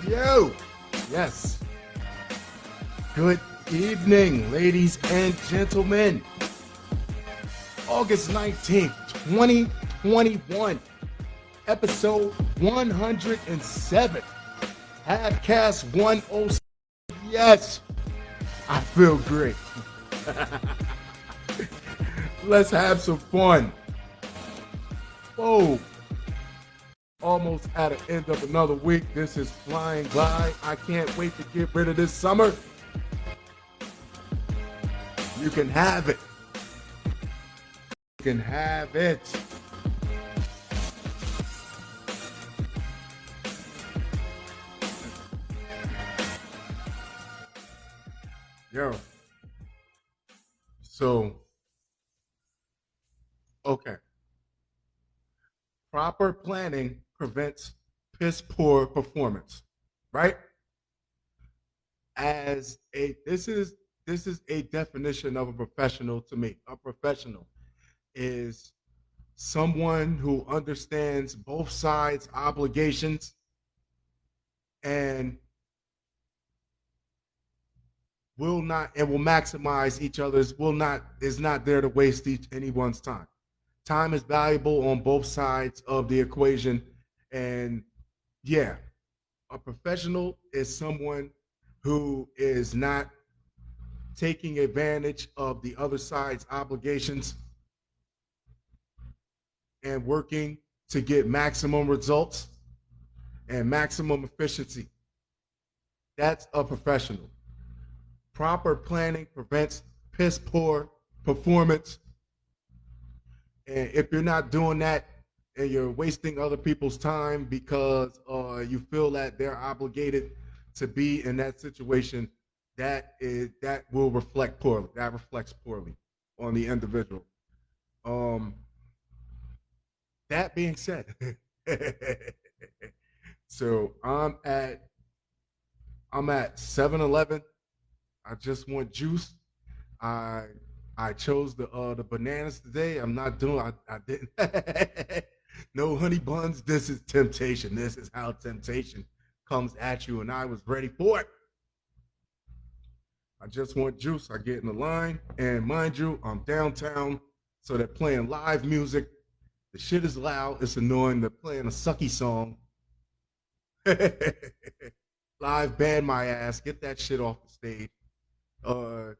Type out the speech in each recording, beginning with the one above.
Yo, yes. Good evening, ladies and gentlemen. August 19th, 2021, episode 107, Halfcast 107. Yes, I feel great. Let's have some fun. Whoa. Almost at the end of another week. This is flying by. I can't wait to get rid of this summer. You can have it. You can have it. Yo. So, okay. Proper planning prevents piss poor performance, right? As a this is a definition of a professional to me. A professional is someone who understands both sides obligations and will maximize each other's will not is not there to waste anyone's time. Time is valuable on both sides of the equation, and yeah, a professional is someone who is not taking advantage of the other side's obligations and working to get maximum results and maximum efficiency. That's a professional. Proper planning prevents piss poor performance. And if you're not doing that and you're wasting other people's time because you feel that they're obligated to be in that situation, that will reflect poorly. That reflects poorly on the individual. Um, that being said, so I'm at 7-Eleven. I just want juice. I I chose the bananas today. I'm not doing. I didn't. No honey buns. This is temptation. This is how temptation comes at you, and I was ready for it. I just want juice. I get in the line, and mind you, I'm downtown, so they're playing live music. The shit is loud. It's annoying. They're playing a sucky song. Live band my ass. Get that shit off the stage. Uh,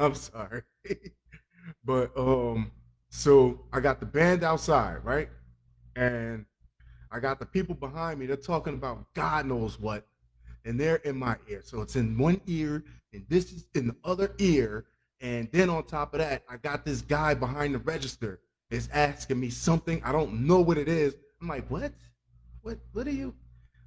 I'm sorry, but so I got the band outside, right, and I got the people behind me. They're talking about God knows what, and they're in my ear. So it's in one ear, and this is in the other ear, and then on top of that, I got this guy behind the register is asking me something. I don't know what it is. I'm like, what? What are you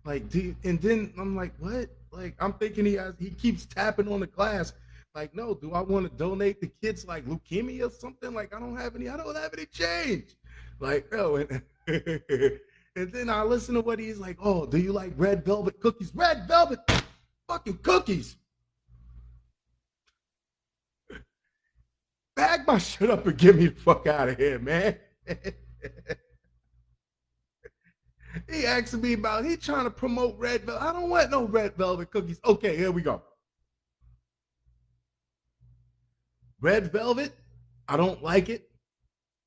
like? Do you, and then I'm like, what? Like I'm thinking he keeps tapping on the glass. Like, no, do I want to donate to kids like leukemia or something? Like I don't have any change. Like, no, and, and then I listen to what he's like, oh, do you like red velvet cookies? Red velvet fucking cookies. Bag my shit up and get me the fuck out of here, man. He asking me about he trying to promote red velvet. I don't want no red velvet cookies. Okay, here we go. Red velvet, I don't like it.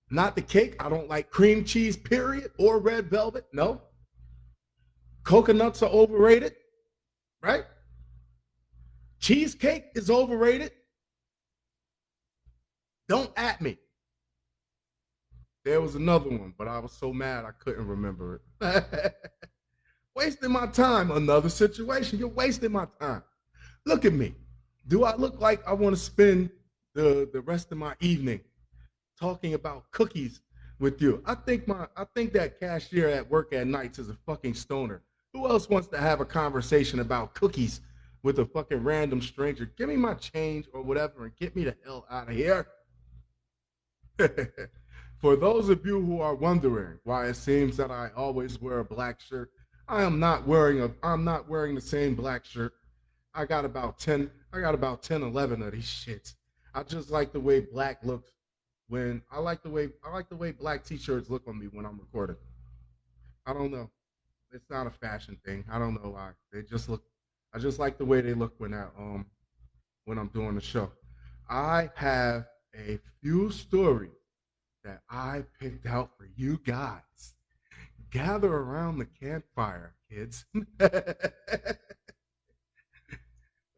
Not the cake. I don't like cream cheese, period, or red velvet. No. Coconuts are overrated, right? Cheesecake is overrated. Don't at me. There was another one, but I was so mad I couldn't remember it. Wasting my time. Another situation. You're wasting my time. Look at me. Do I look like I want to spend the rest of my evening talking about cookies with you? I think that cashier at work at nights is a fucking stoner. Who else wants to have a conversation about cookies with a fucking random stranger? Give me my change or whatever and get me the hell out of here. For those of you who are wondering why it seems that I always wear a black shirt, I'm not wearing the same black shirt. I got about 10, 11 of these shits. I just like the way black looks when I like the way black t-shirts look on me when I'm recording. I don't know. It's not a fashion thing. I don't know why. They just look. I just like the way they look when I'm doing the show. I have a few stories that I picked out for you guys. Gather around the campfire, kids.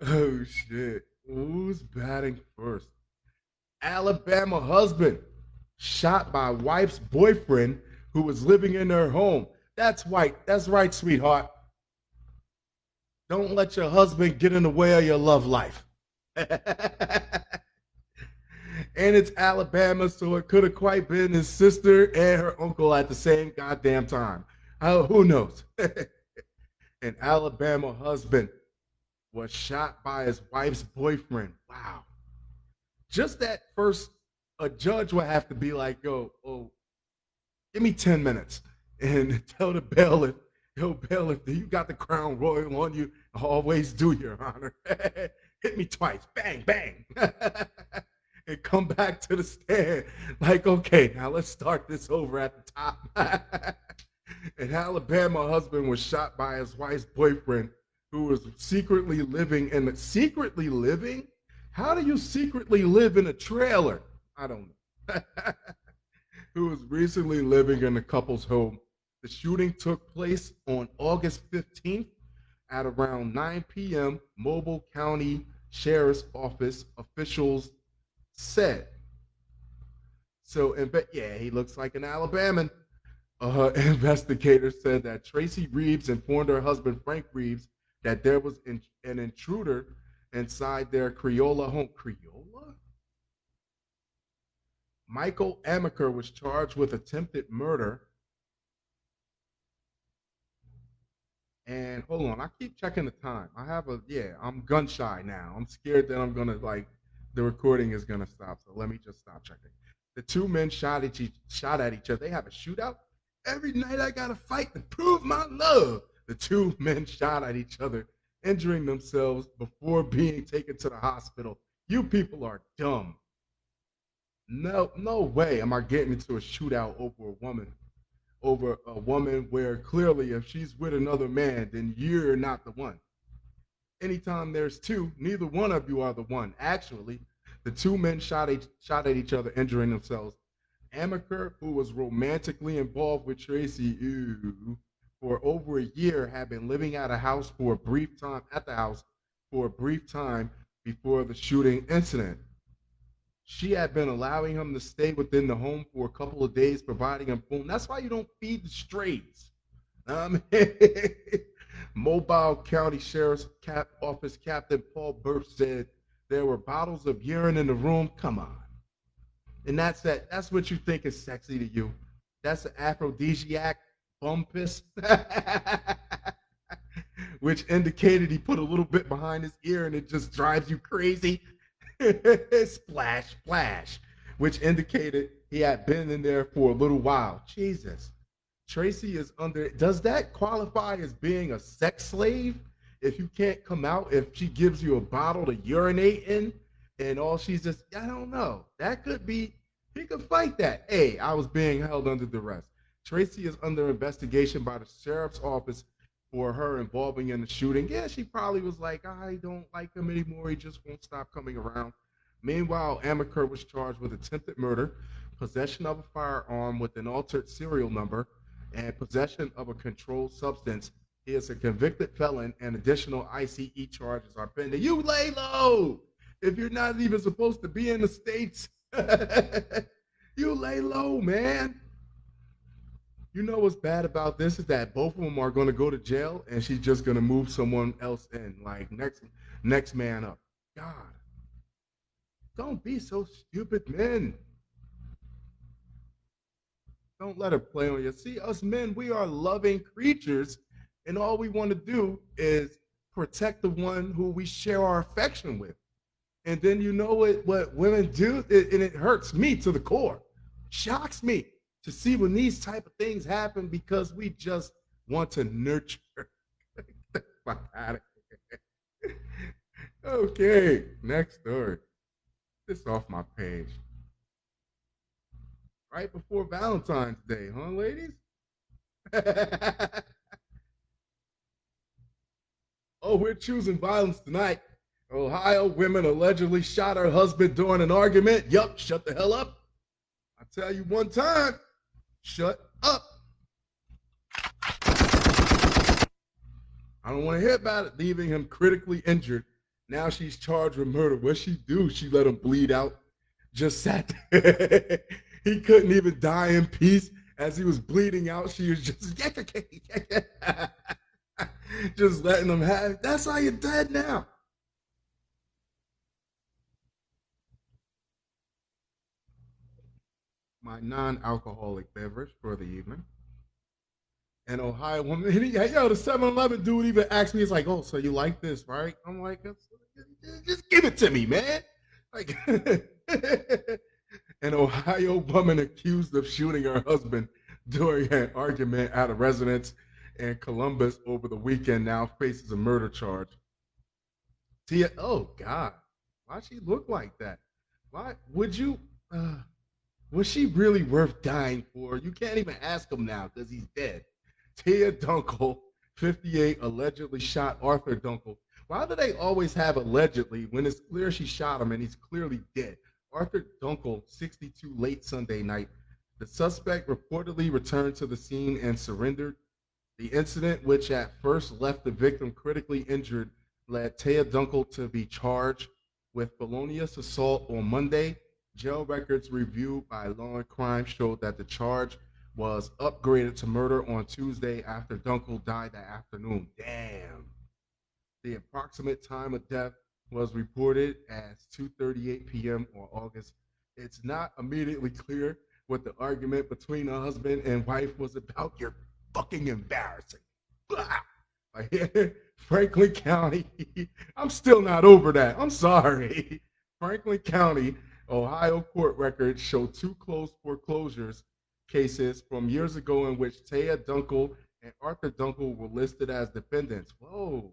Oh shit. Who's batting first? Alabama husband shot by wife's boyfriend who was living in her home. That's right. That's right, sweetheart. Don't let your husband get in the way of your love life. And it's Alabama, so it could have quite been his sister and her uncle at the same goddamn time. Who knows? An Alabama husband was shot by his wife's boyfriend. Wow. Just at first, a judge would have to be like, yo, oh, give me 10 minutes and tell the bailiff, yo, bailiff, you got the crown royal on you. Always do, your honor. Hit me twice. Bang, bang. And come back to the stand. Like, okay, now let's start this over at the top. An Alabama husband was shot by his wife's boyfriend who was secretly living? How do you secretly live in a trailer? I don't know. Who was recently living in the couple's home. The shooting took place on August 15th at around 9 p.m. Mobile County Sheriff's Office officials said. So, yeah, he looks like an Alabaman. Investigators said that Tracy Reeves informed her husband, Frank Reeves, that there was an intruder inside their Creola home. Creola? Michael Amaker was charged with attempted murder. And hold on, I keep checking the time. I'm gun shy now. I'm scared that I'm gonna the recording is gonna stop. So let me just stop checking. The two men shot at each other. They have a shootout. Every night I gotta fight to prove my love. The two men shot at each other, injuring themselves before being taken to the hospital. You people are dumb. No, no way am I getting into a shootout over a woman where clearly if she's with another man, then you're not the one. Anytime there's two, neither one of you are the one. Actually, the two men shot at each other, injuring themselves. Amaker, who was romantically involved with Tracy, for over a year, had been living at the house for a brief time before the shooting incident. She had been allowing him to stay within the home for a couple of days, providing him food. That's why you don't feed the strays. Mobile County Sheriff's Office Captain Paul Burke said there were bottles of urine in the room. Come on. And that's what you think is sexy to you. That's an aphrodisiac bumpus. Which indicated he put a little bit behind his ear and it just drives you crazy. Splash, splash, which indicated he had been in there for a little while. Jesus. Tracy is under. Does that qualify as being a sex slave? If you can't come out, if she gives you a bottle to urinate in, and all she's just, I don't know. That could be, he could fight that. Hey, I was being held under duress. Tracy is under investigation by the sheriff's office for her involving in the shooting. Yeah, she probably was like, I don't like him anymore. He just won't stop coming around. Meanwhile, Amaker was charged with attempted murder, possession of a firearm with an altered serial number, and possession of a controlled substance. He is a convicted felon, and additional ICE charges are pending. You lay low if you're not even supposed to be in the States. You lay low, man. You know what's bad about this is that both of them are going to go to jail, and she's just going to move someone else in, like next man up. God, don't be so stupid, men. Don't let her play on you. See, us men, we are loving creatures, and all we want to do is protect the one who we share our affection with. And then you know what women do, and it hurts me to the core, shocks me to see when these type of things happen because we just want to nurture. Okay, next story. This off my page. Right before Valentine's Day, huh, ladies? Oh, we're choosing violence tonight. Ohio women allegedly shot her husband during an argument. Yup, shut the hell up. I tell you one time, shut up. I don't want to hear about it. Leaving him critically injured. Now she's charged with murder. What she do? She let him bleed out. Just sat there. He couldn't even die in peace. As he was bleeding out, she was just just letting him have it. That's how you're dead now. My non-alcoholic beverage for the evening. An Ohio woman. Yo, the 7-Eleven dude even asked me, he's like, oh, so you like this, right? I'm like, just give it to me, man. Like, an Ohio woman accused of shooting her husband during an argument at a residence in Columbus over the weekend now faces a murder charge. Tia, oh God, why she look like that? Why would you? Was she really worth dying for? You can't even ask him now because he's dead. Tia Dunkel, 58, allegedly shot Arthur Dunkel. Why do they always have allegedly when it's clear she shot him and he's clearly dead? Arthur Dunkel, 62, late Sunday night. The suspect reportedly returned to the scene and surrendered. The incident, which at first left the victim critically injured, led Taya Dunkel to be charged with felonious assault on Monday. Jail records reviewed by Law and Crime showed that the charge was upgraded to murder on Tuesday after Dunkel died that afternoon. Damn. The approximate time of death was reported as 2:38 p.m. on August. It's not immediately clear what the argument between a husband and wife was about. You're fucking embarrassing. Franklin County. I'm still not over that. I'm sorry. Franklin County, Ohio court records show two closed foreclosures cases from years ago in which Taya Dunkel and Arthur Dunkel were listed as defendants. Whoa.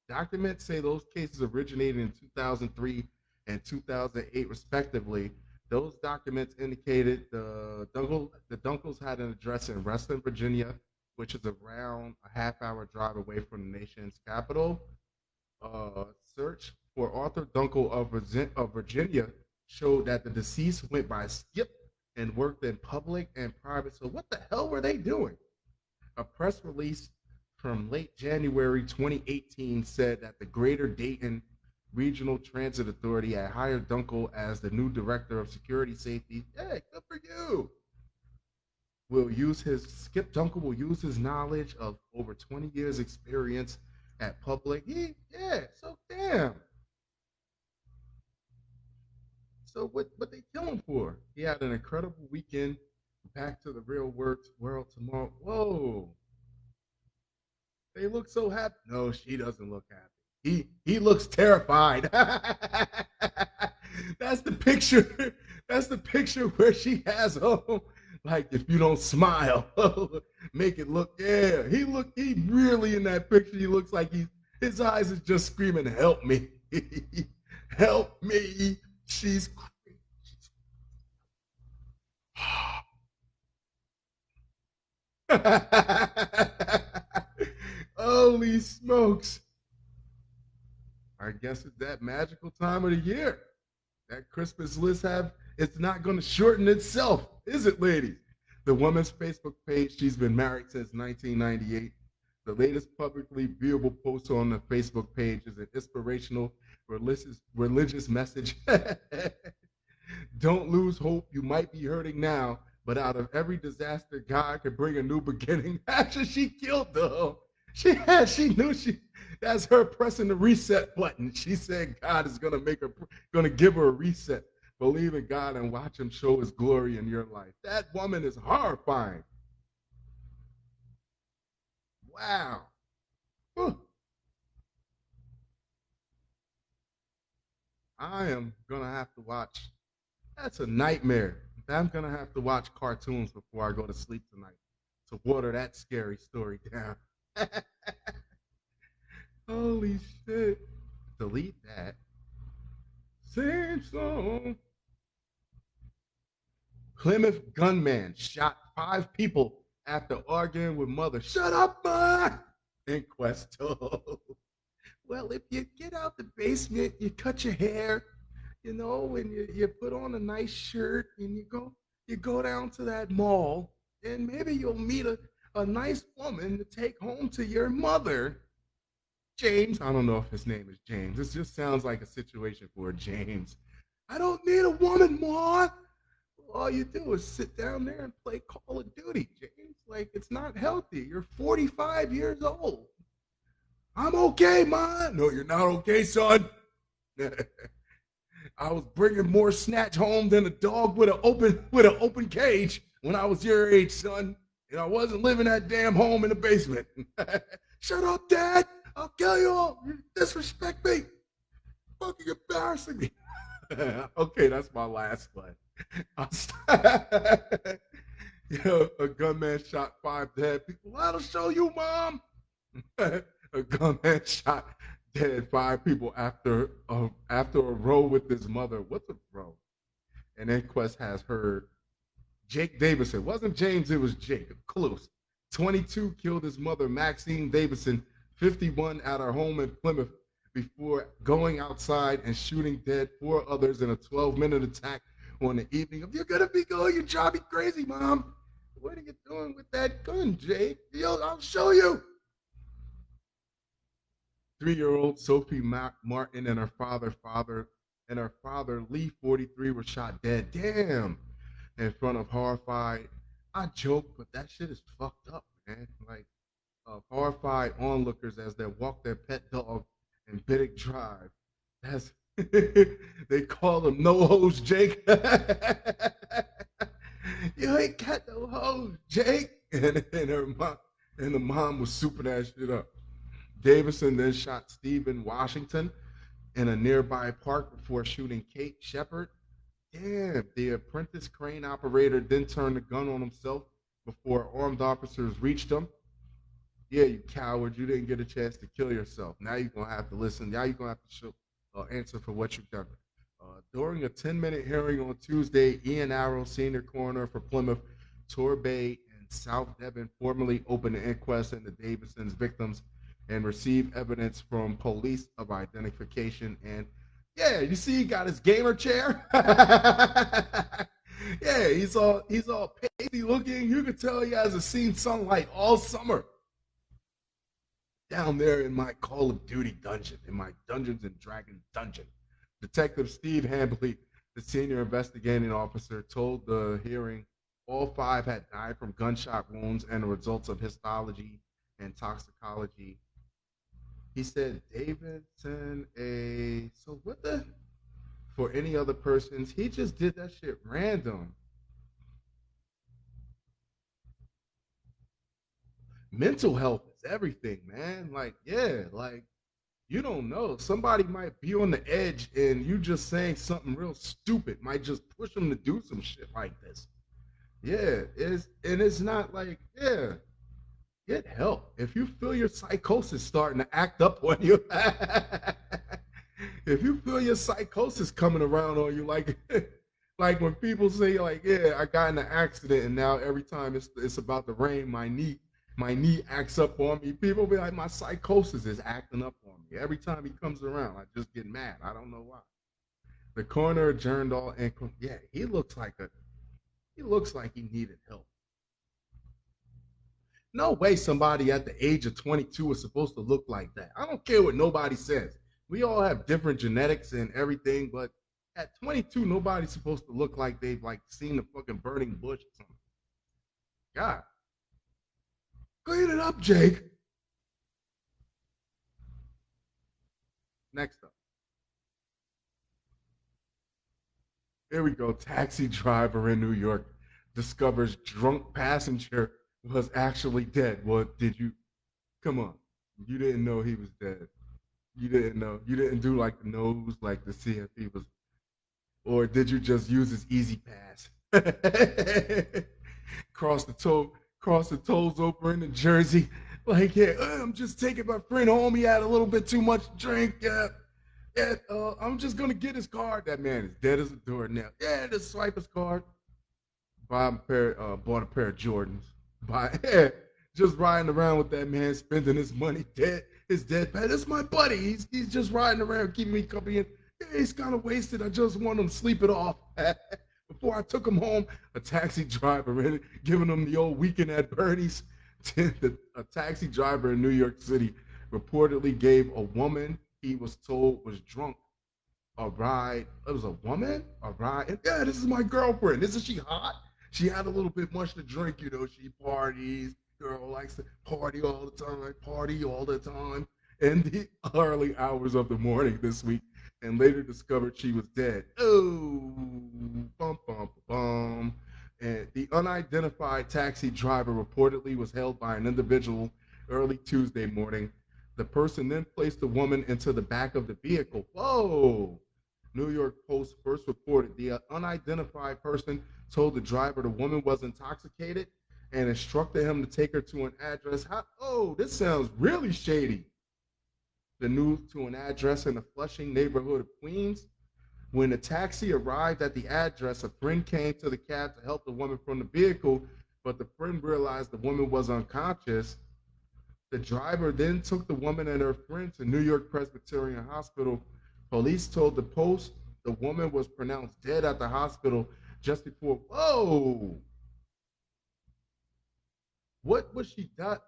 Documents say those cases originated in 2003 and 2008, respectively. Those documents indicated the Dunkels had an address in Reston, Virginia, which is around a half-hour drive away from the nation's capital. Search for Arthur Dunkel of Virginia showed that the deceased went by Skip and worked in public and private. So what the hell were they doing? A press release from late January 2018 said that the Greater Dayton Regional Transit Authority had hired Dunkel as the new director of security safety. Hey, good for you. Skip Dunkel will use his knowledge of over 20 years experience at public. So damn. So what they kill him for? He had an incredible weekend. Back to the real world tomorrow. Whoa. They look so happy. No, she doesn't look happy. He looks terrified. That's the picture. That's the picture where she has like if you don't smile, make it look. Yeah, he really in that picture. He looks like his eyes is just screaming, "Help me, help me." She's holy smokes. I guess it's that magical time of the year. That Christmas list it's not going to shorten itself, is it, ladies? The woman's Facebook page, she's been married since 1998. The latest publicly viewable post on the Facebook page is an inspirational religious message. Don't lose hope. You might be hurting now, but out of every disaster, God can bring a new beginning. After she killed them, she knew that's her pressing the reset button. She said God is gonna give her a reset. Believe in God and watch Him show His glory in your life. That woman is horrifying. Wow. Whew. I am gonna have to watch. That's a nightmare. I'm gonna have to watch cartoons before I go to sleep tonight to water that scary story down. Holy shit. Delete that. Same song. Plymouth gunman shot 5 people after arguing with mother. Shut up, ma! Inquest told. Well, if you get out the basement, you cut your hair, and you put on a nice shirt and you go down to that mall and maybe you'll meet a nice woman to take home to your mother. James, I don't know if his name is James. This just sounds like a situation for James. I don't need a woman, Ma. All you do is sit down there and play Call of Duty, James. Like, it's not healthy. You're 45 years old. I'm okay, Ma. No, you're not okay, son. I was bringing more snatch home than a dog with an open cage when I was your age, son. And I wasn't living that damn home in the basement. Shut up, Dad. I'll kill you all. You disrespect me. Fucking embarrassing me. Okay, that's my last one. A gunman shot 5 dead people. That'll show you, Mom. A gunman shot dead 5 people after a row with his mother. What's a row? An inquest has heard Jake Davison. It wasn't James, it was Jake. Close. 22 killed his mother, Maxine Davison, 51, at her home in Plymouth before going outside and shooting dead 4 others in a 12-minute attack on the evening of, you're going to be going, you drive me crazy, Mom. What are you doing with that gun, Jake? I'll show you. 3-year-old Sophie Martin and her father Lee 43 were shot dead. Damn. In front of horrified. I joke, but that shit is fucked up, man. Like, horrified onlookers as they walk their pet dog in Biddick Drive. That's they call him No Hose Jake. You ain't got no hose, Jake. And the mom was souping that shit up. Davison then shot Stephen Washington in a nearby park before shooting Kate Shepard. Damn, the apprentice crane operator then turned the gun on himself before armed officers reached him. Yeah, you coward, you didn't get a chance to kill yourself. Now you're going to have to listen. Now you're going to have to answer for what you've done. During a 10-minute hearing on Tuesday, Ian Arrow, senior coroner for Plymouth, Torbay, and South Devon, formally opened an inquest into Davison's victims and received evidence from police of identification. And yeah, you see, he got his gamer chair. Yeah, he's all pasty looking. You can tell he hasn't seen sunlight all summer. Down there in my Call of Duty dungeon, in my Dungeons and Dragons dungeon, Detective Steve Hambley, the senior investigating officer, told the hearing all 5 had died from gunshot wounds and the results of histology and toxicology. He said Davidson so what the, for any other persons, he just did that shit random. Mental health is everything, man. Like, yeah, like, you don't know. Somebody might be on the edge and you just saying something real stupid might just push them to do some shit like this. Yeah, it's not like, yeah, get help. If you feel your psychosis starting to act up on you, if you feel your psychosis coming around on you, like like when people say, like, yeah, I got in an accident and now every time it's about to rain, my knee acts up on me. People be like, my psychosis is acting up on me. Every time he comes around, I just get mad. I don't know why. The coroner adjourned all inquiry. Yeah, he looks like he needed help. No way somebody at the age of 22 is supposed to look like that. I don't care what nobody says. We all have different genetics and everything, but at 22, nobody's supposed to look like they've like seen the fucking burning bush or something. God, clean it up, Jake. Next up, here we go. Taxi driver in New York discovers drunk passenger was actually dead. Well, did you? Come on, you didn't know he was dead. You didn't know. You didn't do like the nose, like to see if he was, or did you just use his easy pass? cross the toe, cross the toes over into Jersey. Like, yeah, I'm just taking my friend home. He had a little bit too much drink. Yeah, yeah. I'm just gonna get his card. That man is dead as a doornail. Yeah, just swipe his card. Bought a pair of Jordans. Buy, yeah. just riding around with that man, spending his money dead. His dead pet. That's my buddy. He's just riding around, keeping me company. And yeah, he's kind of wasted. I just want him to sleep it off. Before I took him home, a taxi driver and giving him the old weekend at Bernie's. A taxi driver in New York City reportedly gave a woman he was told was drunk a ride. It was a woman, a ride. And yeah, this is my girlfriend. Isn't she hot? She had a little bit much to drink, you know. She parties. Girl likes to party all the time. In the early hours of the morning this week, and later discovered she was dead. Oh, bum bum bum. And the unidentified taxi driver reportedly was held by an individual early Tuesday morning. The person then placed the woman into the back of the vehicle. Whoa! New York Post first reported the unidentified person told the driver the woman was intoxicated and instructed him to take her to an address. Oh, this sounds really shady. The news to an address in the Flushing neighborhood of Queens. When the taxi arrived at the address, a friend came to the cab to help the woman from the vehicle, but the friend realized the woman was unconscious. The driver then took the woman and her friend to New York Presbyterian Hospital. Police told the Post the woman was pronounced dead at the hospital just before. Whoa! What was she got?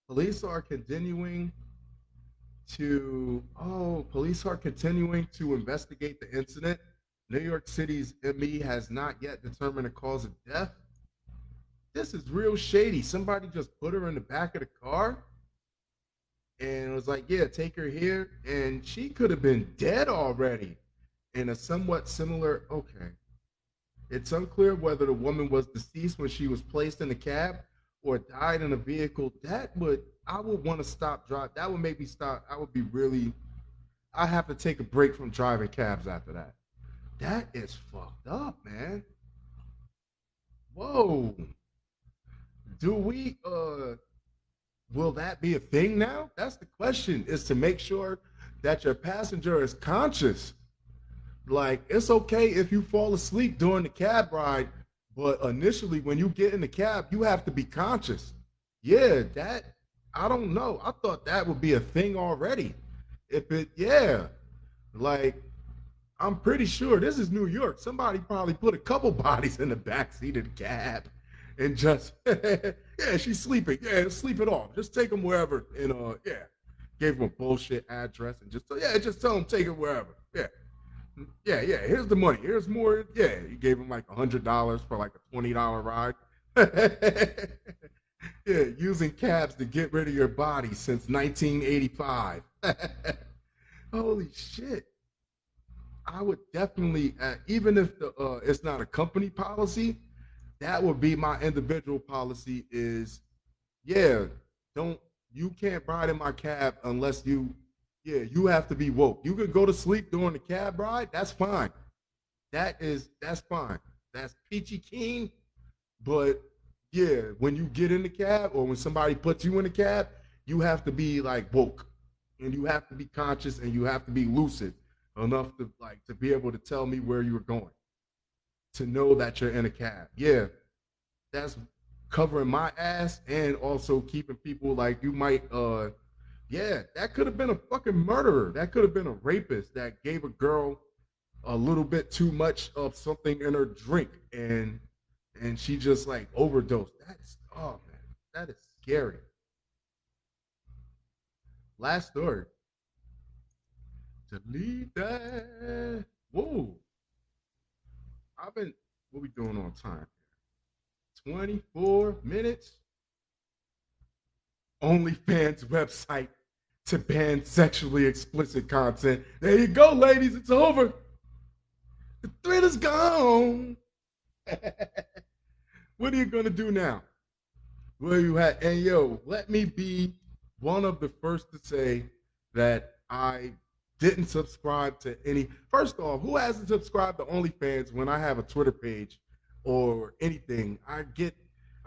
Police are continuing police are continuing to investigate the incident. New York City's ME has not yet determined the cause of death. This is real shady. Somebody just put her in the back of the car and was like, yeah, take her here. And she could have been dead already in a somewhat similar, okay. It's unclear whether the woman was deceased when she was placed in the cab or died in a vehicle. I would want to stop drive. That would make me stop. I would be really, I have to take a break from driving cabs after that. That is fucked up, man. Whoa. Do we, will that be a thing now? That's the question, is to make sure that your passenger is conscious. Like, it's okay if you fall asleep during the cab ride, but initially when you get in the cab, you have to be conscious. Yeah, I don't know. I thought that would be a thing already. Yeah, like, I'm pretty sure this is New York. Somebody probably put a couple bodies in the backseat of the cab and just, yeah, she's sleeping. Yeah, sleep it off. Just take them wherever. And, yeah, gave them a bullshit address and just tell them take it wherever. Yeah. Yeah, here's the money. Here's more. Yeah, you gave him like $100 for like a $20 ride. Yeah, using cabs to get rid of your body since 1985. Holy shit. I would definitely, even if it's not a company policy, that would be my individual policy is, yeah, you can't ride in my cab unless you have to be woke. You could go to sleep during the cab ride. That's fine. That's fine. That's peachy keen. But yeah, when you get in the cab or when somebody puts you in the cab, you have to be like woke and you have to be conscious and you have to be lucid enough to be able to tell me where you're going, to know that you're in a cab. Yeah, that's covering my ass and also keeping people like you might yeah, that could have been a fucking murderer. That could have been a rapist that gave a girl a little bit too much of something in her drink and she just like overdosed. That's, oh man, that is scary. Last story. Delete that. Whoa. What we doing on time? 24 minutes. OnlyFans website to ban sexually explicit content. There you go, ladies. It's over. The thread is gone. What are you gonna do now? Well, and yo, let me be one of the first to say that I didn't subscribe to any. First off, who hasn't subscribed to OnlyFans when I have a Twitter page or anything?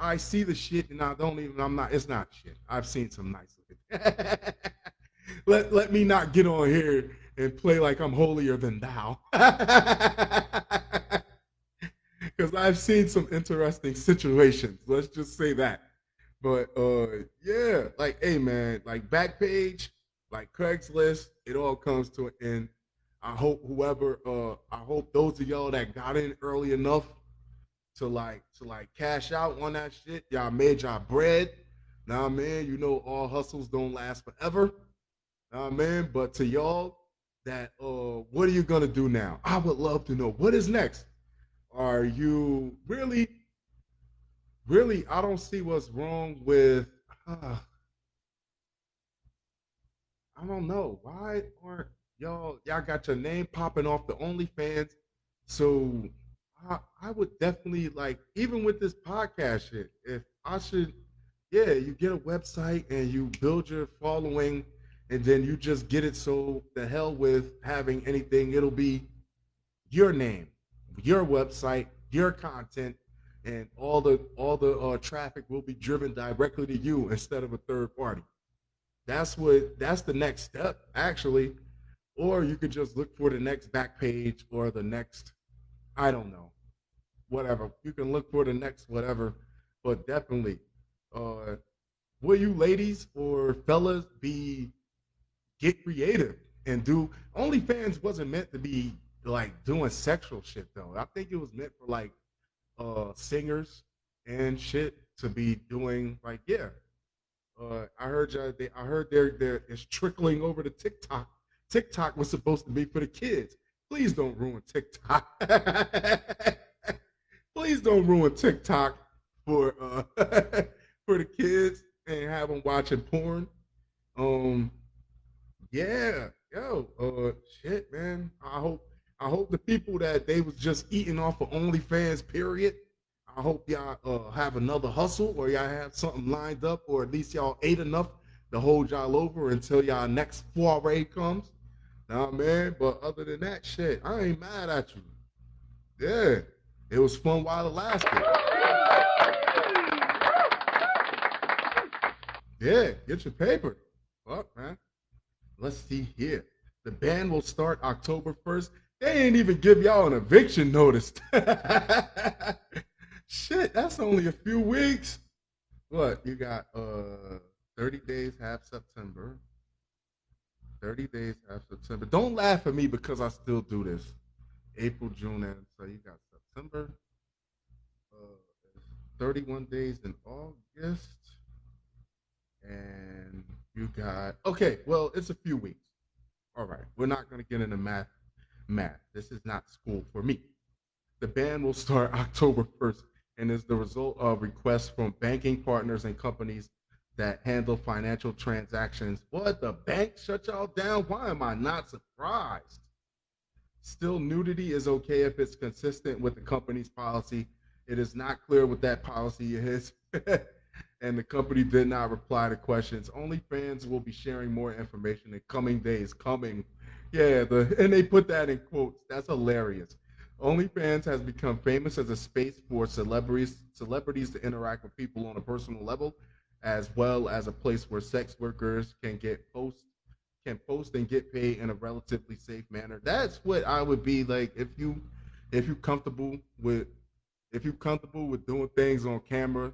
I see the shit and it's not shit. I've seen some nice looking. let me not get on here and play like I'm holier than thou. Because I've seen some interesting situations. Let's just say that. But yeah, like hey man, like Backpage, like Craigslist, it all comes to an end. I hope those of y'all that got in early enough to like cash out on that shit, y'all made y'all bread. Nah man, you know all hustles don't last forever. Nah man, but to y'all that what are you gonna do now? I would love to know what is next. Are you really, I don't see what's wrong with. Uh, I don't know why aren't y'all got your name popping off the OnlyFans. So I would definitely like even with this podcast shit. If I should, yeah, you get a website and you build your following, and then you just get it. So the hell with having anything, it'll be your name, your website, your content, and all the traffic will be driven directly to you instead of a third party. That's the next step actually. Or you could just look for the next back page or the next, I don't know, whatever. You can look for the next whatever, but definitely, uh, will you ladies or fellas be get creative and do OnlyFans wasn't meant to be like doing sexual shit though. I think it was meant for like singers and shit to be doing like yeah. I heard there is trickling over to TikTok. TikTok was supposed to be for the kids. Please don't ruin TikTok. Please don't ruin TikTok for for the kids and have them watching porn. Um, yeah, yo, shit, man. I hope the people that they was just eating off of OnlyFans, period. I hope y'all have another hustle or y'all have something lined up, or at least y'all ate enough to hold y'all over until y'all next foray comes. Nah, man. But other than that, shit, I ain't mad at you. Yeah, it was fun while it lasted. Yeah, get your paper. Fuck, man. Let's see here. The ban will start October 1st. They ain't even give y'all an eviction notice. Shit, that's only a few weeks. What? You got 30 days, half September. 30 days, half September. Don't laugh at me because I still do this. April, June, and so you got September. 31 days in August. And you got okay, well, it's a few weeks. All right, we're not going to get into math. This is not school for me. The ban will start October 1st and is the result of requests from banking partners and companies that handle financial transactions. What, the bank shut y'all down? Why am I not surprised? Still, nudity is okay if it's consistent with the company's policy. It is not clear what that policy is. And the company did not reply to questions. Only fans will be sharing more information in coming days. Coming, yeah, and they put that in quotes. That's hilarious. OnlyFans has become famous as a space for celebrities to interact with people on a personal level, as well as a place where sex workers can post and get paid in a relatively safe manner. That's what I would be like if you comfortable with if you comfortable with doing things on camera,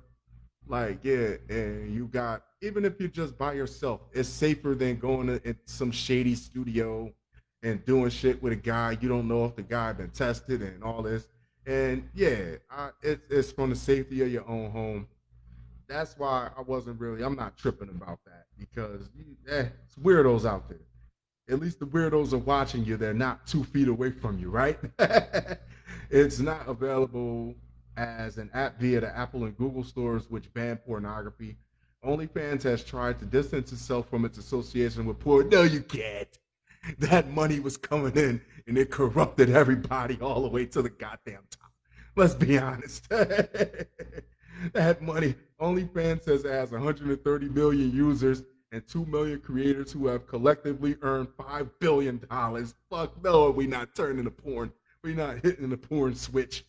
like yeah, and you got even if you're just by yourself, it's safer than going to some shady studio and doing shit with a guy you don't know if the guy been tested and all this. And yeah, it's from the safety of your own home. That's why I'm not tripping about that because it's weirdos out there. At least the weirdos are watching you. They're not 2 feet away from you, right? It's not available as an app via the Apple and Google stores, which ban pornography. OnlyFans has tried to distance itself from its association with porn. No, you can't. That money was coming in and it corrupted everybody all the way to the goddamn top. Let's be honest. That money, OnlyFans says it has 130 million users and 2 million creators who have collectively earned $5 billion. Fuck no, we not turning to porn. We not hitting the porn switch.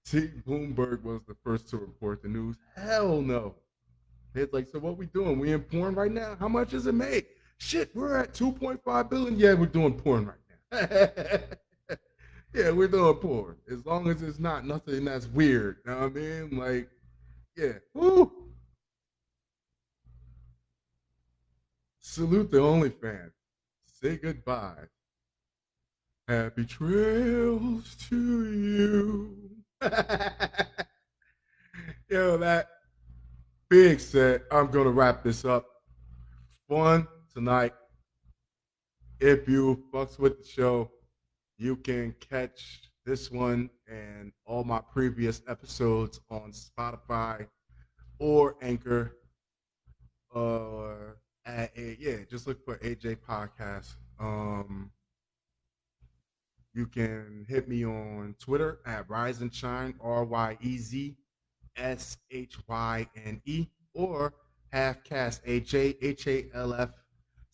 See, Bloomberg was the first to report the news. Hell no. It's like, so what we doing? We in porn right now? How much does it make? Shit, we're at 2.5 billion. Yeah, we're doing porn right now. Yeah, we're doing porn. As long as it's not nothing that's weird. You know what I mean? Like, yeah. Woo. Salute the OnlyFans. Say goodbye. Happy trails to you. Yo, that being said, I'm gonna wrap this up. Fun tonight. If you fucks with the show, you can catch this one and all my previous episodes on Spotify or Anchor. Just look for AJ Podcast. You can hit me on Twitter at Rise and Shine, RYEZSHYNE, or Halfcast AJ,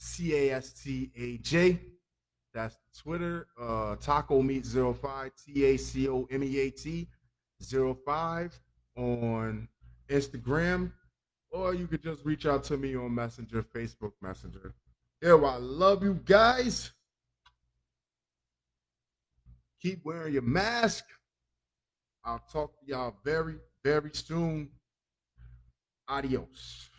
HALFCASTAJ. That's Twitter. Taco Meat 05, TACOMEAT 05 on Instagram. Or you could just reach out to me on Messenger, Facebook Messenger. Yo, I love you guys. Keep wearing your mask. I'll talk to y'all very, very soon. Adios.